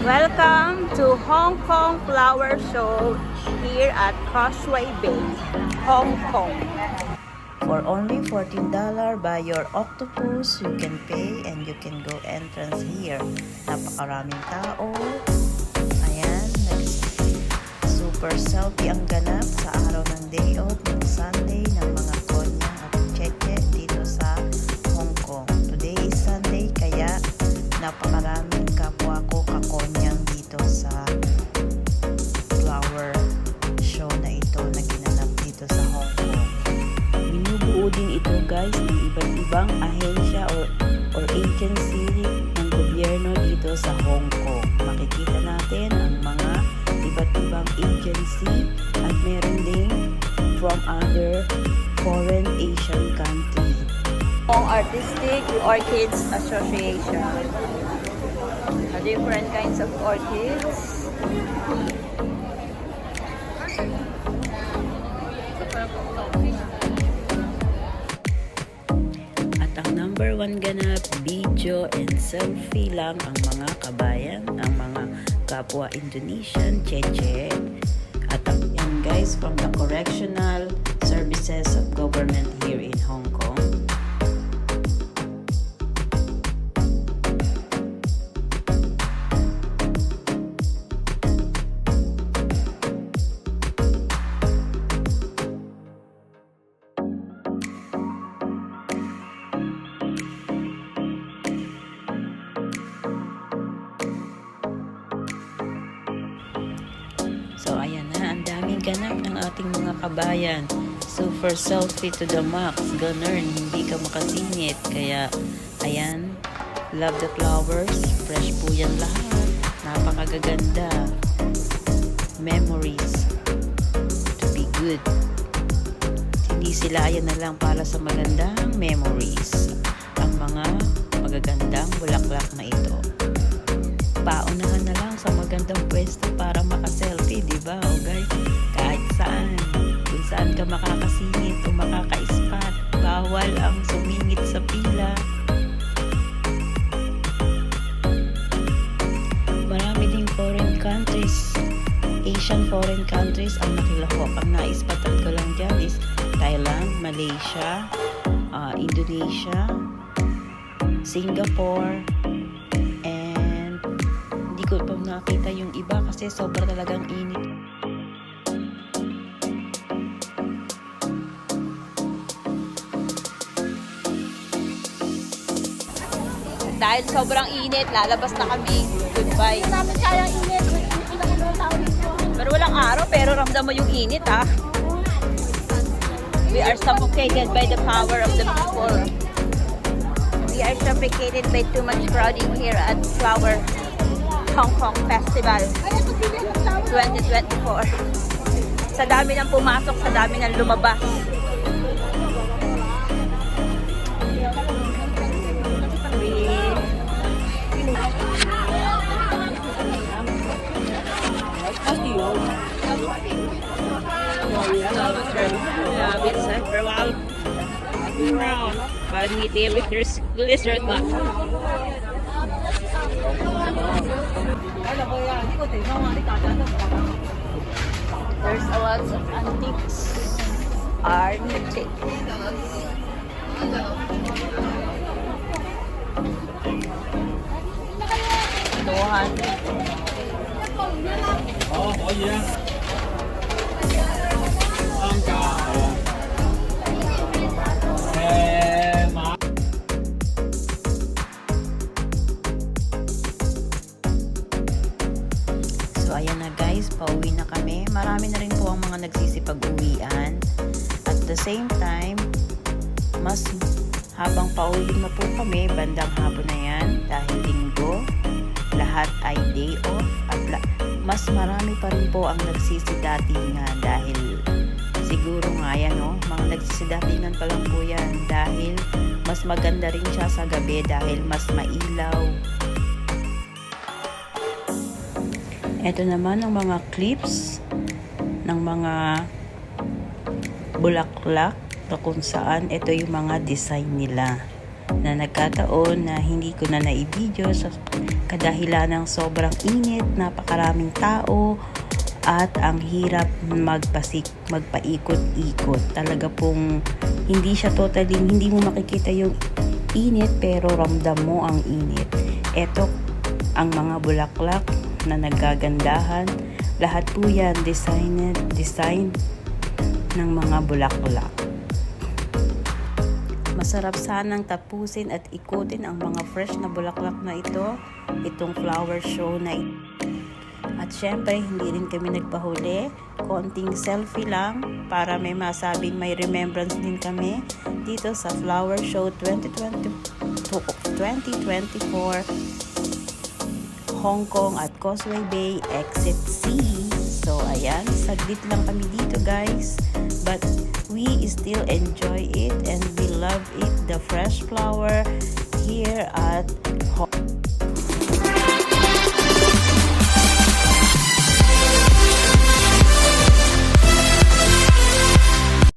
Welcome to Hong Kong Flower Show here at Causeway Bay, Hong Kong. For only $14 buy your octopus, you can pay and you can go entrance here. Napakaraming tao. Ayan, super selfie ang ganap sa araw ng day off ng Sunday ng mga konya at cheche dito sa Hong Kong. Today is Sunday kaya napakaraming kapwa ko kakonyang dito sa flower show na ito na ginanap dito sa Hong Kong. Binubuo din ito guys ng iba't ibang ahensya or agency ng gobyerno dito sa Hong Kong. Makikita natin ang mga iba't ibang agency at meron din from other foreign Asian countries. Hong Artistic Orchids Association. Different kinds of orchids. At ang number one ganap, video and selfie lang ang mga kabayan, ang mga kapwa Indonesian, cheche. At ang yan guys from the correctional services of government here in Hong Kong. So ayan na, ang daming ganap ng ating mga kabayan. Super selfie to the max. Ganun, hindi ka makasingit. Kaya, ayan, love the flowers. Fresh po yan lahat. Napakagaganda. Memories to be good. Hindi sila ayan na lang para sa magandang memories. Ang mga magagandang bulaklak na ito. Paunahan na lang sa magandang pwesto para makaselfie, di ba? O guys, kahit saan, kung saan ka makakasingit o makaka-spot, bawal ang sumingit sa pila. Marami ding foreign countries, Asian foreign countries ang nakilahok. Ang naispatan ko lang dyan is Thailand, Malaysia, Indonesia, Singapore, ko pa nakita yung iba kasi sobra talagang init. Dahil sobrang init, lalabas na kami. Goodbye. Namin kayang init. Pero walang araw, pero ramdam mo yung init ha. We are suffocated by the power of the people. We are suffocated by too much crowding here at Flower Hong Kong Festival 2024. Sa dami ng pumasok, sa dami ng lumabas. There's a lot of antiques. Antique. Tuhan. Oh, iya. So ayan na guys, pauwi na kami. Marami na rin po ang mga nagsisipag-uwian. At the same time, mas habang pauwi na po kami, bandang hapon na yan, dahil linggo, lahat ay day off. At mas marami pa rin po ang nagsisidatingan dahil siguro nga yan, no? Mga nagsisidatingan pa lang po yan dahil mas maganda rin siya sa gabi dahil mas mailaw. Ito naman ang mga clips ng mga bulaklak na kung saan ito yung mga design nila. na nagkataon na hindi ko na naibideo sa kadahilan ng sobrang init, napakaraming tao, at ang hirap magpaikot-ikot. Talaga pong hindi siya totally, hindi mo makikita yung init pero ramdam mo ang init. Ito ang mga bulaklak na nagagandahan. Lahat po yan design ng mga bulaklak. Masarap sanang tapusin at ikutin ang mga fresh na bulaklak na itong flower show na ito. At syempre, hindi rin kami nagpahuli. Konting selfie lang para may masabing may remembrance din kami dito sa Flower Show 2024 Hong Kong at Causeway Bay Exit C. So, ayan, saglit lang kami dito guys. But we still enjoy it and we love it. The fresh flower here at Hong Kong.